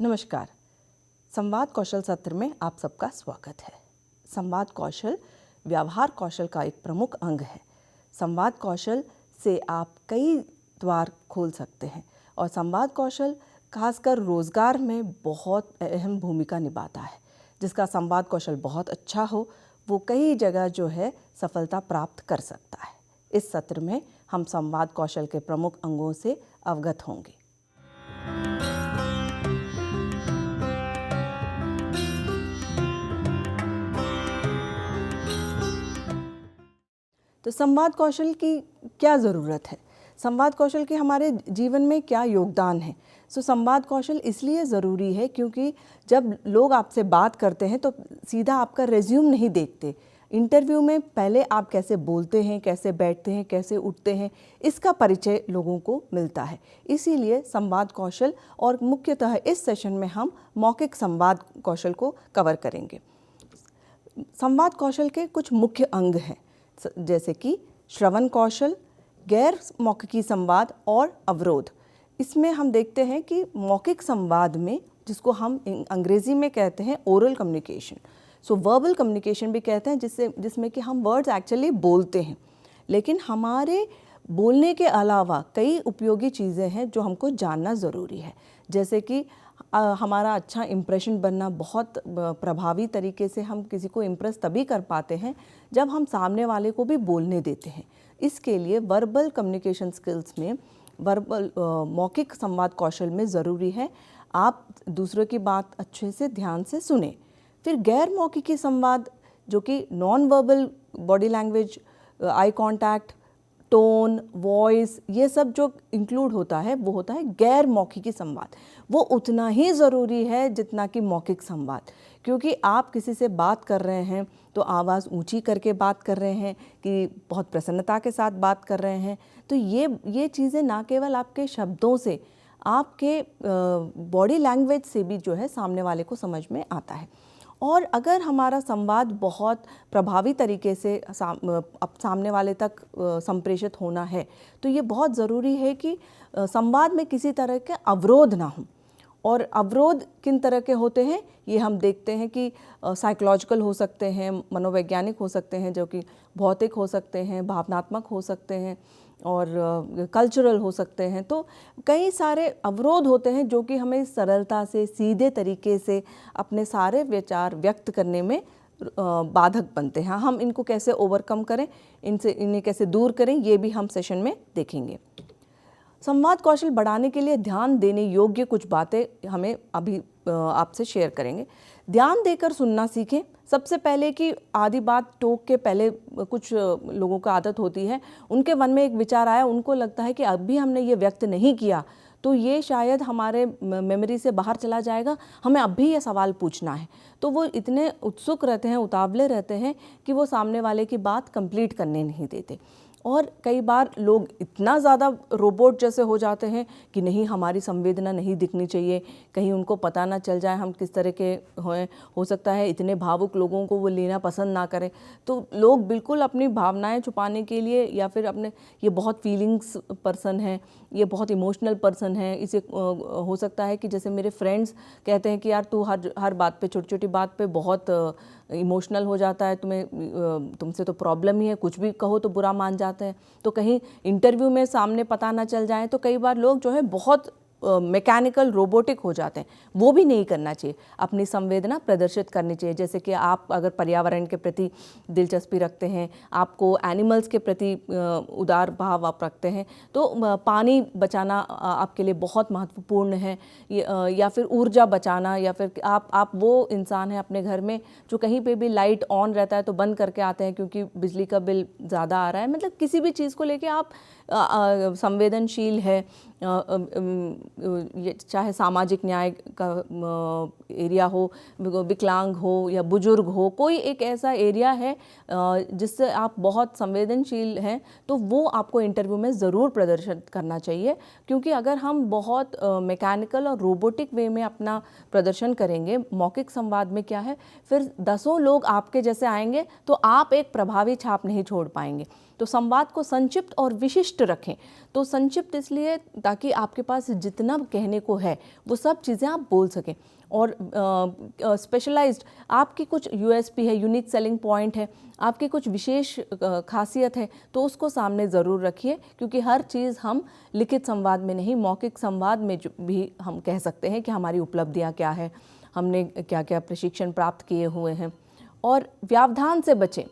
नमस्कार। संवाद कौशल सत्र में आप सबका स्वागत है। संवाद कौशल व्यवहार कौशल का एक प्रमुख अंग है। संवाद कौशल से आप कई द्वार खोल सकते हैं और संवाद कौशल खासकर रोजगार में बहुत अहम भूमिका निभाता है। जिसका संवाद कौशल बहुत अच्छा हो वो कई जगह जो है सफलता प्राप्त कर सकता है। इस सत्र में हम संवाद कौशल के प्रमुख अंगों से अवगत होंगे। तो संवाद कौशल की क्या ज़रूरत है? संवाद कौशल के हमारे जीवन में क्या योगदान है? संवाद कौशल इसलिए ज़रूरी है क्योंकि जब लोग आपसे बात करते हैं तो सीधा आपका रिज्यूम नहीं देखते। इंटरव्यू में पहले आप कैसे बोलते हैं, कैसे बैठते हैं, कैसे उठते हैं, इसका परिचय लोगों को मिलता है। इसीलिए संवाद कौशल और मुख्यतः इस सेशन में हम मौखिक संवाद कौशल को कवर करेंगे। संवाद कौशल के कुछ मुख्य अंग हैं जैसे कि श्रवण कौशल, गैर मौखिकी संवाद और अवरोध। इसमें हम देखते हैं कि मौखिक संवाद में, जिसको हम अंग्रेजी में कहते हैं ओरल कम्युनिकेशन, वर्बल कम्युनिकेशन भी कहते हैं, जिसमें कि हम वर्ड्स एक्चुअली बोलते हैं, लेकिन हमारे बोलने के अलावा कई उपयोगी चीज़ें हैं जो हमको जानना ज़रूरी है। जैसे कि हमारा अच्छा इम्प्रेशन बनना, बहुत प्रभावी तरीके से हम किसी को इम्प्रेस तभी कर पाते हैं जब हम सामने वाले को भी बोलने देते हैं। इसके लिए वर्बल कम्युनिकेशन स्किल्स में मौखिक संवाद कौशल में ज़रूरी है आप दूसरों की बात अच्छे से ध्यान से सुने। फिर गैर मौखिकी संवाद जो कि non verbal body language, eye contact, tone, voice, ये सब जो इंक्लूड होता है वो होता है गैर मौखिकी संवाद। वो उतना ही ज़रूरी है जितना कि मौखिक संवाद, क्योंकि आप किसी से बात कर रहे हैं तो आवाज़ ऊंची करके बात कर रहे हैं कि बहुत प्रसन्नता के साथ बात कर रहे हैं। तो ये चीज़ें ना केवल आपके शब्दों से, आपके बॉडी लैंग्वेज से भी जो है सामने वाले को समझ में आता है। और अगर हमारा संवाद बहुत प्रभावी तरीके से सामने वाले तक संप्रेषित होना है तो ये बहुत ज़रूरी है कि संवाद में किसी तरह के अवरोध ना हो। और अवरोध किन तरह के होते हैं ये हम देखते हैं कि साइकोलॉजिकल हो सकते हैं, मनोवैज्ञानिक हो सकते हैं, जो कि भौतिक हो सकते हैं, भावनात्मक हो सकते हैं और कल्चरल हो सकते हैं। तो कई सारे अवरोध होते हैं जो कि हमें सरलता से, सीधे तरीके से अपने सारे विचार व्यक्त करने में बाधक बनते हैं। हम इनको कैसे ओवरकम करें, इन्हें कैसे दूर करें, ये भी हम सेशन में देखेंगे। संवाद कौशल बढ़ाने के लिए ध्यान देने योग्य कुछ बातें हमें अभी आपसे शेयर करेंगे। ध्यान देकर सुनना सीखें। सबसे पहले कि आधी बात टोक के पहले कुछ लोगों का आदत होती है, उनके मन में एक विचार आया, उनको लगता है कि अभी हमने ये व्यक्त नहीं किया तो ये शायद हमारे मेमोरी से बाहर चला जाएगा, हमें अभी ये सवाल पूछना है। तो वो इतने उत्सुक रहते हैं, उतावले रहते हैं कि वो सामने वाले की बात कंप्लीट करने नहीं देते। और कई बार लोग इतना ज़्यादा रोबोट जैसे हो जाते हैं कि नहीं, हमारी संवेदना नहीं दिखनी चाहिए, कहीं उनको पता ना चल जाए हम किस तरह के हैं। हो सकता है इतने भावुक लोगों को वो लेना पसंद ना करें, तो लोग बिल्कुल अपनी भावनाएं छुपाने के लिए या फिर अपने, ये बहुत फीलिंग्स पर्सन है, ये बहुत इमोशनल पर्सन है, इसे हो सकता है कि जैसे मेरे फ्रेंड्स कहते हैं कि यार तू हर बात पे, छोटी छोटी बात पे बहुत इमोशनल हो जाता है, तुमसे तो प्रॉब्लम ही है, कुछ भी कहो तो बुरा मान जाते हैं। तो कहीं इंटरव्यू में सामने पता ना चल जाए तो कई बार लोग जो है बहुत मैकेनिकल, रोबोटिक हो जाते हैं। वो भी नहीं करना चाहिए, अपनी संवेदना प्रदर्शित करनी चाहिए। जैसे कि आप अगर पर्यावरण के प्रति दिलचस्पी रखते हैं, आपको एनिमल्स के प्रति उदार भाव आप रखते हैं, तो पानी बचाना आपके लिए बहुत महत्वपूर्ण है, या फिर ऊर्जा बचाना, या फिर आप वो इंसान हैं अपने घर में जो कहीं पे भी लाइट ऑन रहता है तो बंद करके आते हैं क्योंकि बिजली का बिल ज़्यादा आ रहा है। मतलब किसी भी चीज़ को लेके आप संवेदनशील है, चाहे सामाजिक न्याय का एरिया हो, विकलांग हो या बुजुर्ग हो, कोई एक ऐसा एरिया है जिससे आप बहुत संवेदनशील हैं, तो वो आपको इंटरव्यू में ज़रूर प्रदर्शित करना चाहिए। क्योंकि अगर हम बहुत मैकेनिकल और रोबोटिक वे में अपना प्रदर्शन करेंगे, मौखिक संवाद में क्या है, फिर दसों लोग आपके जैसे आएंगे तो आप एक प्रभावी छाप नहीं छोड़ पाएंगे। तो संवाद को संक्षिप्त और विशिष्ट रखें। तो संक्षिप्त इसलिए ताकि आपके पास जितना कहने को है वो सब चीज़ें आप बोल सकें। और स्पेशलाइज्ड आपकी कुछ यूएसपी है, यूनिक सेलिंग पॉइंट है, आपकी कुछ विशेष खासियत है, तो उसको सामने ज़रूर रखिए, क्योंकि हर चीज़ हम लिखित संवाद में नहीं, मौखिक संवाद में भी हम कह सकते हैं कि हमारी उपलब्धियाँ क्या है, हमने क्या क्या प्रशिक्षण प्राप्त किए हुए हैं। और व्यवधान से बचें।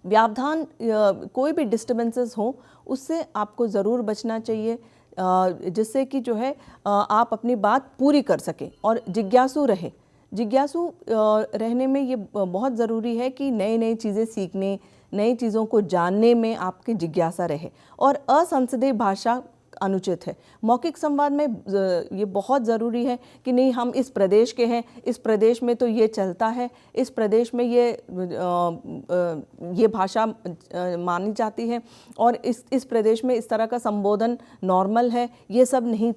व्यवधान कोई भी डिस्टर्बेंसेस हो उससे आपको ज़रूर बचना चाहिए, जिससे कि जो है आप अपनी बात पूरी कर सकें। और जिज्ञासु रहे। जिज्ञासु रहने में ये बहुत ज़रूरी है कि नई नई चीज़ें सीखने, नई चीज़ों को जानने में आपकी जिज्ञासा रहे। और असंसदीय भाषा अनुचित है। मौखिक संवाद में ये बहुत ज़रूरी है कि नहीं, हम इस प्रदेश के हैं, इस प्रदेश में तो ये चलता है, इस प्रदेश में ये भाषा मानी जाती है और इस प्रदेश में इस तरह का संबोधन नॉर्मल है, ये सब नहीं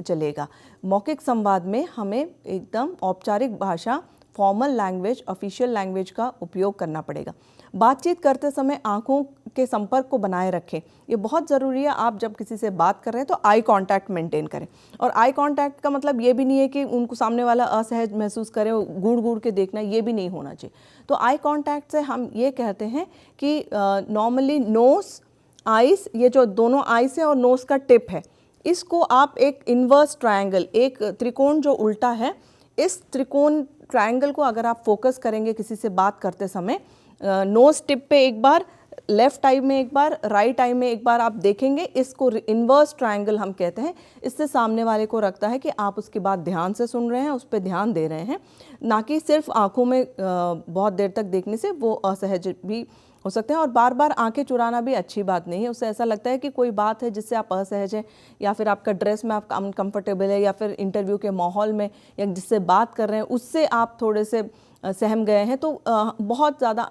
चलेगा। मौखिक संवाद में हमें एकदम औपचारिक भाषा, फॉर्मल लैंग्वेज, ऑफिशियल लैंग्वेज का उपयोग करना पड़ेगा। बातचीत करते समय आंखों के संपर्क को बनाए रखें, ये बहुत ज़रूरी है। आप जब किसी से बात कर रहे हैं तो आई कांटेक्ट मेंटेन करें। और आई कांटेक्ट का मतलब ये भी नहीं है कि उनको सामने वाला असहज महसूस करे, घूर घूर के देखना, ये भी नहीं होना चाहिए। तो आई कांटेक्ट से हम ये कहते हैं कि नॉर्मली नोस, आइस, ये जो दोनों आइस है और नोस का टिप है, इसको आप एक इन्वर्स ट्रायंगल, एक त्रिकोण जो उल्टा है, इस त्रिकोण ट्रायंगल को अगर आप फोकस करेंगे किसी से बात करते समय, नोज टिप पे एक बार, लेफ्ट आई में एक बार, राइट आई में एक बार आप देखेंगे, इसको इन्वर्स ट्रायंगल हम कहते हैं। इससे सामने वाले को रखता है कि आप उसकी बात ध्यान से सुन रहे हैं, उस पर ध्यान दे रहे हैं, ना कि सिर्फ आंखों में बहुत देर तक देखने से वो असहज भी हो सकते हैं। और बार बार आंखें चुराना भी अच्छी बात नहीं है। उससे ऐसा लगता है कि कोई बात है जिससे आप असहज हैं, या फिर आपका ड्रेस में आप अनकंफर्टेबल है, या फिर इंटरव्यू के माहौल में या जिससे बात कर रहे हैं उससे आप थोड़े से सहम गए हैं, तो बहुत ज़्यादा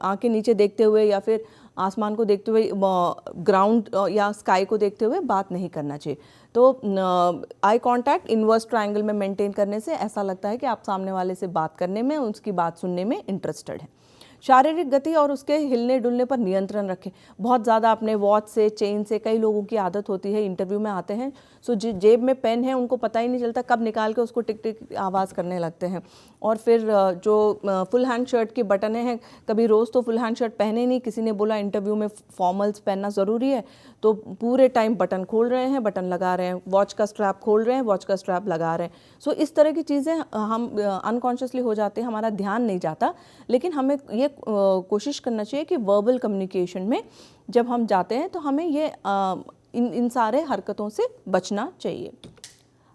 आंखें नीचे देखते हुए या फिर आसमान को देखते हुए, ग्राउंड या स्काई को देखते हुए बात नहीं करना चाहिए। तो आई कांटेक्ट इन्वर्स ट्रायंगल में मेंटेन करने से ऐसा लगता है कि आप सामने वाले से बात करने में, उसकी बात सुनने में इंटरेस्टेड हैं। शारीरिक गति और उसके हिलने डुलने पर नियंत्रण रखें। बहुत ज़्यादा अपने वॉच से, चेन से, कई लोगों की आदत होती है, इंटरव्यू में आते हैं सो जेब में पेन है, उनको पता ही नहीं चलता कब निकाल के उसको टिक टिक आवाज़ करने लगते हैं। और फिर जो फुल हैंड शर्ट की बटनें हैं, कभी रोज़ तो फुल हैंड शर्ट पहने नहीं, किसी ने बोला इंटरव्यू में फॉर्मल्स पहनना ज़रूरी है, तो पूरे टाइम बटन खोल रहे हैं, बटन लगा रहे हैं, वॉच का स्ट्रैप खोल रहे हैं, वॉच का स्ट्रैप लगा रहे हैं। सो इस तरह की चीज़ें हम अनकॉन्शियसली हो जाते हैं, हमारा ध्यान नहीं जाता। लेकिन हमें ये कोशिश करना चाहिए कि वर्बल कम्युनिकेशन में जब हम जाते हैं तो हमें ये इन सारे हरकतों से बचना चाहिए।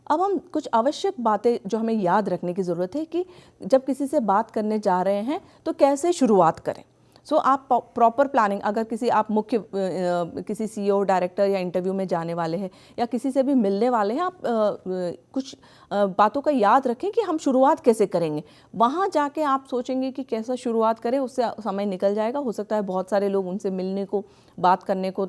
अब हम कुछ आवश्यक बातें जो हमें याद रखने की ज़रूरत है कि जब किसी से बात करने जा रहे हैं तो कैसे शुरुआत करें। सो आप प्रॉपर प्लानिंग, अगर किसी आप मुख्य किसी सीईओ, डायरेक्टर या इंटरव्यू में जाने वाले हैं या किसी से भी मिलने वाले हैं, आप कुछ बातों का याद रखें कि हम शुरुआत कैसे करेंगे। वहाँ जाके आप सोचेंगे कि कैसा शुरुआत करें, उससे समय निकल जाएगा। हो सकता है बहुत सारे लोग उनसे मिलने को, बात करने को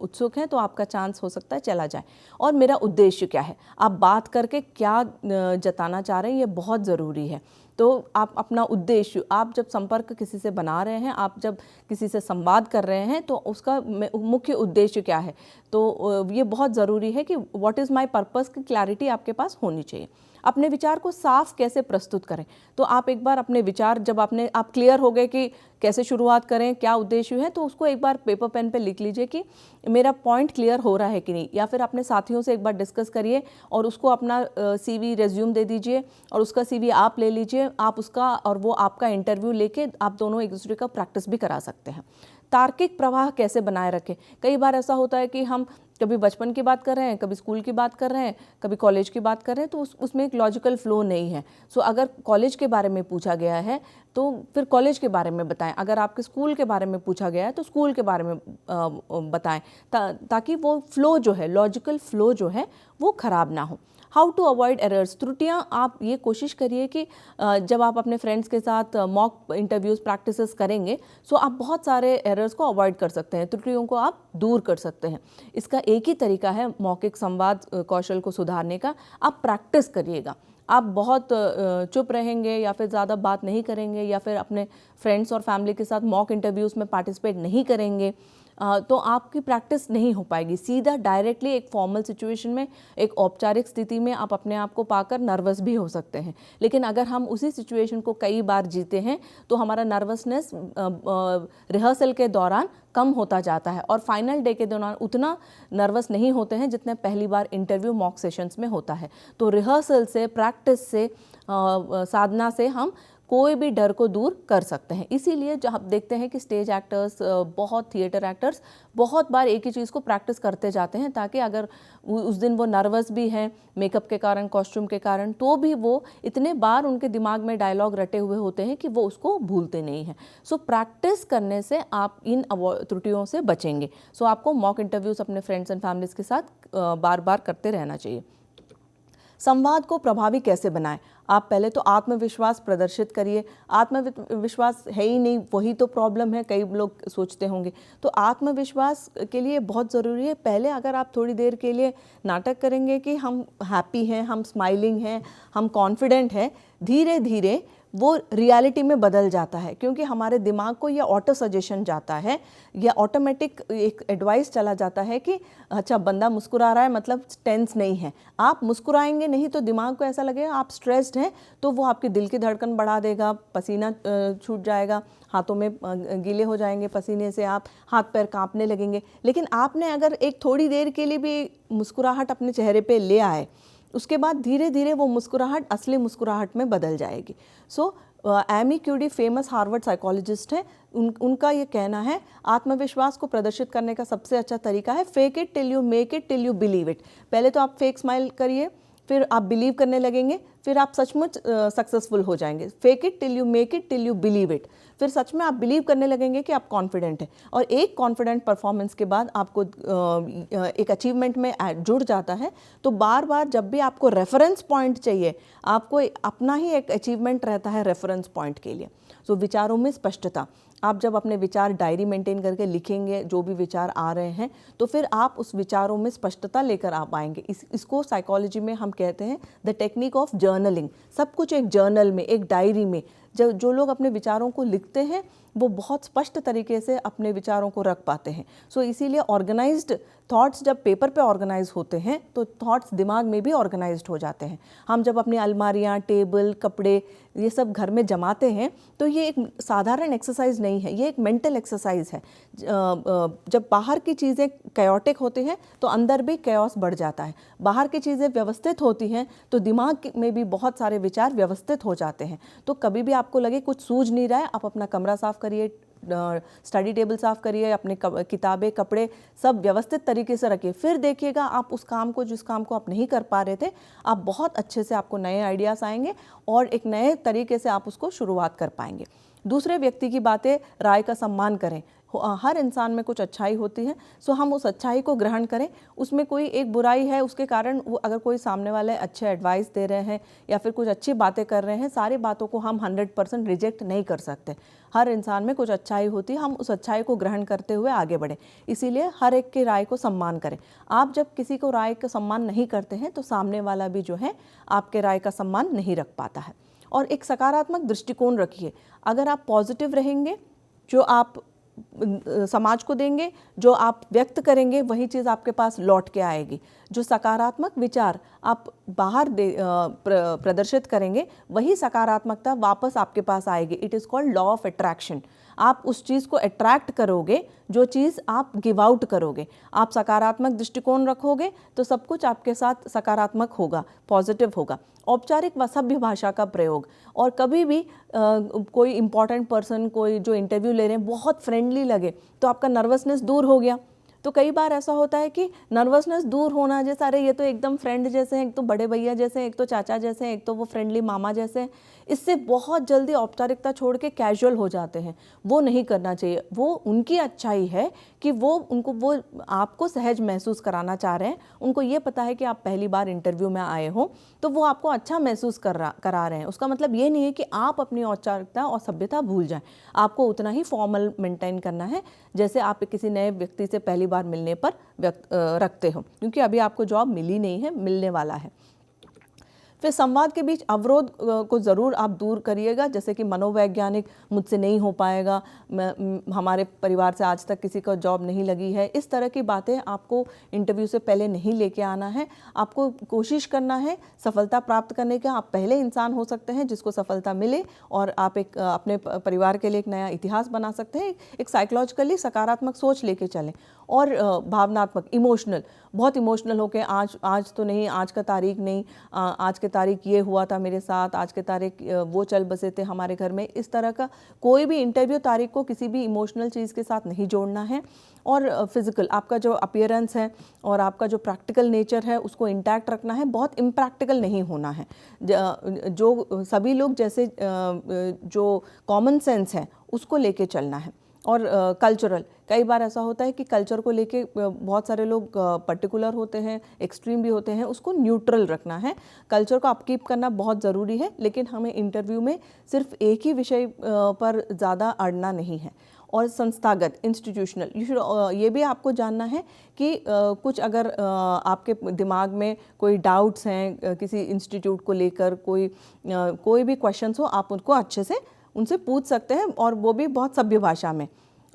उत्सुक हैं, तो आपका चांस हो सकता है चला जाए। और मेरा उद्देश्य क्या है, आप बात करके क्या जताना चाह रहे हैं, ये बहुत ज़रूरी है। तो आप अपना उद्देश्य, आप जब संपर्क किसी से बना रहे हैं, आप जब किसी से संवाद कर रहे हैं, तो उसका मुख्य उद्देश्य क्या है, तो ये बहुत ज़रूरी है कि व्हाट इज़ माय पर्पस की क्लैरिटी आपके पास होनी चाहिए। अपने विचार को साफ कैसे प्रस्तुत करें, तो आप एक बार अपने विचार जब आप क्लियर हो गए कि कैसे शुरुआत करें, क्या उद्देश्य है, तो उसको एक बार पेपर पेन पे लिख लीजिए कि मेरा पॉइंट क्लियर हो रहा है कि नहीं। या फिर अपने साथियों से एक बार डिस्कस करिए और उसको अपना CV रेज्यूम दे दीजिए और उसका CV आप ले लीजिए, आप उसका और वो आपका इंटरव्यू लेके आप दोनों एक दूसरे का प्रैक्टिस भी करा सकते हैं। तार्किक प्रवाह कैसे बनाए रखें। कई बार ऐसा होता है कि हम कभी बचपन की बात कर रहे हैं, कभी स्कूल की बात कर रहे हैं, कभी कॉलेज की बात कर रहे हैं, तो उसमें एक लॉजिकल फ्लो नहीं है। सो अगर कॉलेज के बारे में पूछा गया है तो फिर कॉलेज के बारे में बताएं, अगर आपके स्कूल के बारे में पूछा गया है तो स्कूल के बारे में बताएं, ताकि वो फ्लो जो है, लॉजिकल फ्लो जो है वो ख़राब ना हो। हाउ टू अवॉइड एरर्स, त्रुटियाँ आप ये कोशिश करिए कि जब आप अपने फ्रेंड्स के साथ मॉक इंटरव्यूज़ प्रैक्टिसेस करेंगे सो आप बहुत सारे एरर्स को अवॉइड कर सकते हैं, त्रुटियों को आप दूर कर सकते हैं। इसका एक ही तरीका है मौखिक संवाद कौशल को सुधारने का, आप प्रैक्टिस करिएगा। आप बहुत चुप रहेंगे या फिर ज़्यादा बात नहीं करेंगे या फिर अपने फ्रेंड्स और फैमिली के साथ मॉक इंटरव्यूज़ में पार्टिसिपेट नहीं करेंगे तो आपकी प्रैक्टिस नहीं हो पाएगी। सीधा डायरेक्टली एक फॉर्मल सिचुएशन में, एक औपचारिक स्थिति में आप अपने आप को पाकर नर्वस भी हो सकते हैं, लेकिन अगर हम उसी सिचुएशन को कई बार जीते हैं तो हमारा नर्वसनेस रिहर्सल के दौरान कम होता जाता है और फाइनल डे के दौरान उतना नर्वस नहीं होते हैं जितने पहली बार इंटरव्यू मॉक सेशंस में होता है। तो रिहर्सल से, प्रैक्टिस से, साधना से हम कोई भी डर को दूर कर सकते हैं। इसीलिए जो आप देखते हैं कि स्टेज एक्टर्स, बहुत थिएटर एक्टर्स बहुत बार एक ही चीज़ को प्रैक्टिस करते जाते हैं ताकि अगर उस दिन वो नर्वस भी हैं मेकअप के कारण, कॉस्ट्यूम के कारण, तो भी वो इतने बार उनके दिमाग में डायलॉग रटे हुए होते हैं कि वो उसको भूलते नहीं हैं। सो प्रैक्टिस करने से आप इन त्रुटियों से बचेंगे। सो आपको मॉक इंटरव्यूज़ अपने फ्रेंड्स एंड फैमिलीज़ के साथ बार बार करते रहना चाहिए। संवाद को प्रभावी कैसे बनाएं? आप पहले तो आत्मविश्वास प्रदर्शित करिए। आत्मविश्वास है ही नहीं, वही तो प्रॉब्लम है, कई लोग सोचते होंगे। तो आत्मविश्वास के लिए बहुत ज़रूरी है, पहले अगर आप थोड़ी देर के लिए नाटक करेंगे कि हम हैप्पी हैं, हम स्माइलिंग हैं, हम कॉन्फिडेंट हैं, धीरे धीरे वो रियलिटी में बदल जाता है, क्योंकि हमारे दिमाग को ये ऑटो सजेशन जाता है या ऑटोमेटिक एक एडवाइस चला जाता है कि अच्छा बंदा मुस्कुरा रहा है मतलब टेंस नहीं है। आप मुस्कुराएंगे नहीं तो दिमाग को ऐसा लगेगा आप स्ट्रेस्ड हैं, तो वो आपके दिल की धड़कन बढ़ा देगा, पसीना छूट जाएगा, हाथों में गीले हो जाएंगे पसीने से, आप हाथ पैर कांपने लगेंगे। लेकिन आपने अगर एक थोड़ी देर के लिए भी मुस्कुराहट अपने चेहरे पे ले आए, उसके बाद धीरे धीरे वो मुस्कुराहट असली मुस्कुराहट में बदल जाएगी। So Amy Cuddy famous Harvard psychologist हैं, उनका ये कहना है आत्मविश्वास को प्रदर्शित करने का सबसे अच्छा तरीका है fake it till you make it till you believe it. पहले तो आप फेक स्माइल करिए, फिर आप बिलीव करने लगेंगे, फिर आप सचमुच सक्सेसफुल हो जाएंगे। Fake it till you make it till you believe it, फिर सच में आप बिलीव करने लगेंगे कि आप कॉन्फिडेंट हैं। और एक कॉन्फिडेंट परफॉर्मेंस के बाद आपको एक अचीवमेंट में जुड़ जाता है, तो बार बार जब भी आपको रेफरेंस पॉइंट चाहिए, आपको अपना ही एक अचीवमेंट रहता है रेफरेंस पॉइंट के लिए। सो विचारों में स्पष्टता, आप जब अपने विचार डायरी मेंटेन करके लिखेंगे जो भी विचार आ रहे हैं, तो फिर आप उस विचारों में स्पष्टता लेकर आ पाएंगे। इसको साइकोलॉजी में हम कहते हैं द टेक्निक ऑफ जर्नलिंग। सब कुछ एक जर्नल में, एक डायरी में जो लोग अपने विचारों को लिखते हैं वो बहुत स्पष्ट तरीके से अपने विचारों को रख पाते हैं। सो इसीलिए ऑर्गेनाइज्ड थॉट्स जब पेपर पे ऑर्गेनाइज होते हैं तो थॉट्स दिमाग में भी ऑर्गेनाइज्ड हो जाते हैं। हम जब अपनी अलमारियाँ, टेबल, कपड़े ये सब घर में जमाते हैं तो ये एक साधारण एक्सरसाइज नहीं है, ये एक मेंटल एक्सरसाइज है। जब बाहर की चीज़ें कैओटिक होती हैं तो अंदर भी कैओस बढ़ जाता है। बाहर की चीज़ें व्यवस्थित होती हैं तो दिमाग में भी बहुत सारे विचार व्यवस्थित हो जाते हैं। तो कभी भी आपको लगे कुछ सूझ नहीं रहा है, आप अपना कमरा साफ करिए, स्टडी टेबल साफ करिए, अपने किताबें, कपड़े सब व्यवस्थित तरीके से रखिए, फिर देखिएगा आप उस काम को, जिस काम को आप नहीं कर पा रहे थे, आप बहुत अच्छे से, आपको नए आइडियाज़ आएंगे और एक नए तरीके से आप उसको शुरुआत कर पाएंगे। दूसरे व्यक्ति की बातें, राय का सम्मान करें। हर इंसान में कुछ अच्छाई होती है, सो हम उस अच्छाई को ग्रहण करें। उसमें कोई एक बुराई है, उसके कारण वो अगर कोई सामने वाले अच्छे एडवाइस दे रहे हैं या फिर कुछ अच्छी बातें कर रहे हैं, सारी बातों को हम 100% रिजेक्ट नहीं कर सकते। हर इंसान में कुछ अच्छाई होती है, हम उस अच्छाई को ग्रहण करते हुए आगे बढ़ें। इसीलिए हर एक की राय को सम्मान करें। आप जब किसी को राय का सम्मान नहीं करते हैं तो सामने वाला भी जो है आपके राय का सम्मान नहीं रख पाता है। और एक सकारात्मक दृष्टिकोण रखिए। अगर आप पॉजिटिव रहेंगे, जो आप समाज को देंगे, जो आप व्यक्त करेंगे, वही चीज़ आपके पास लौट के आएगी। जो सकारात्मक विचार आप बाहर प्रदर्शित करेंगे, वही सकारात्मकता वापस आपके पास आएगी। It is called law of attraction. आप उस चीज़ को अट्रैक्ट करोगे जो चीज़ आप गिव आउट करोगे। आप सकारात्मक दृष्टिकोण रखोगे तो सब कुछ आपके साथ सकारात्मक होगा, पॉजिटिव होगा। औपचारिक व सभ्य भाषा का प्रयोग, और कभी भी कोई इम्पॉर्टेंट पर्सन, कोई जो इंटरव्यू ले रहे हैं, बहुत फ्रेंडली लगे तो आपका नर्वसनेस दूर हो गया। तो कई बार ऐसा होता है कि नर्वसनेस दूर होना, जैसे अरे ये तो एकदम फ्रेंड जैसे हैं, एक तो बड़े भैया जैसे हैं, एक तो चाचा जैसे हैं, एक तो वो फ्रेंडली मामा जैसे हैं, इससे बहुत जल्दी औपचारिकता छोड़ के कैजुअल हो जाते हैं। वो नहीं करना चाहिए। वो उनकी अच्छाई है कि वो आपको सहज महसूस कराना चाह रहे हैं। उनको ये पता है कि आप पहली बार इंटरव्यू में आए हो, तो वो आपको अच्छा महसूस करा रहे हैं। उसका मतलब ये नहीं है कि आप अपनी औपचारिकता और सभ्यता भूल जाएं। आपको उतना ही फॉर्मल मेंटेन करना है जैसे आप किसी नए व्यक्ति से पहली बार मिलने पर रखते हो, क्योंकि अभी आपको जॉब मिली नहीं है, मिलने वाला है। फिर संवाद के बीच अवरोध को ज़रूर आप दूर करिएगा, जैसे कि मनोवैज्ञानिक मुझसे नहीं हो पाएगा, हमारे परिवार से आज तक किसी को जॉब नहीं लगी है, इस तरह की बातें आपको इंटरव्यू से पहले नहीं लेके आना है। आपको कोशिश करना है सफलता प्राप्त करने का। आप पहले इंसान हो सकते हैं जिसको सफलता मिले और आप एक अपने परिवार के लिए एक नया इतिहास बना सकते हैं। एक साइकोलॉजिकली सकारात्मक सोच लेके चलें। और भावनात्मक, इमोशनल, बहुत इमोशनल होकर आज तो नहीं, आज का तारीख नहीं, आज के तारीख ये हुआ था मेरे साथ, आज के तारीख वो चल बसे थे हमारे घर में, इस तरह का कोई भी इंटरव्यू तारीख को किसी भी इमोशनल चीज़ के साथ नहीं जोड़ना है। और फिजिकल, आपका जो अपीयरेंस है और आपका जो प्रैक्टिकल नेचर है उसको इंटैक्ट रखना है, बहुत इम्प्रैक्टिकल नहीं होना है। जो सभी लोग जैसे जो कॉमन सेंस है उसको लेके चलना है। और कल्चरल, कई बार ऐसा होता है कि कल्चर को लेके बहुत सारे लोग पर्टिकुलर होते हैं, एक्सट्रीम भी होते हैं, उसको न्यूट्रल रखना है। कल्चर को अपकीप करना बहुत ज़रूरी है, लेकिन हमें इंटरव्यू में सिर्फ एक ही विषय पर ज़्यादा अड़ना नहीं है। और संस्थागत, इंस्टीट्यूशनल, ये भी आपको जानना है कि कुछ अगर आपके दिमाग में कोई डाउट्स हैं किसी इंस्टीट्यूट को लेकर, कोई भी क्वेश्चंस हो, आप उनको अच्छे से उनसे पूछ सकते हैं, और वो भी बहुत सभ्य भाषा में।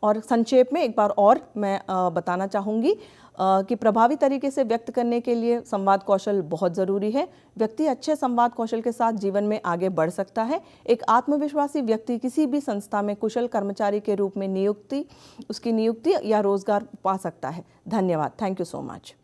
और संक्षेप में एक बार और मैं बताना चाहूँगी कि प्रभावी तरीके से व्यक्त करने के लिए संवाद कौशल बहुत ज़रूरी है। व्यक्ति अच्छे संवाद कौशल के साथ जीवन में आगे बढ़ सकता है। एक आत्मविश्वासी व्यक्ति किसी भी संस्था में कुशल कर्मचारी के रूप में उसकी नियुक्ति या रोजगार पा सकता है। धन्यवाद। Thank you so much.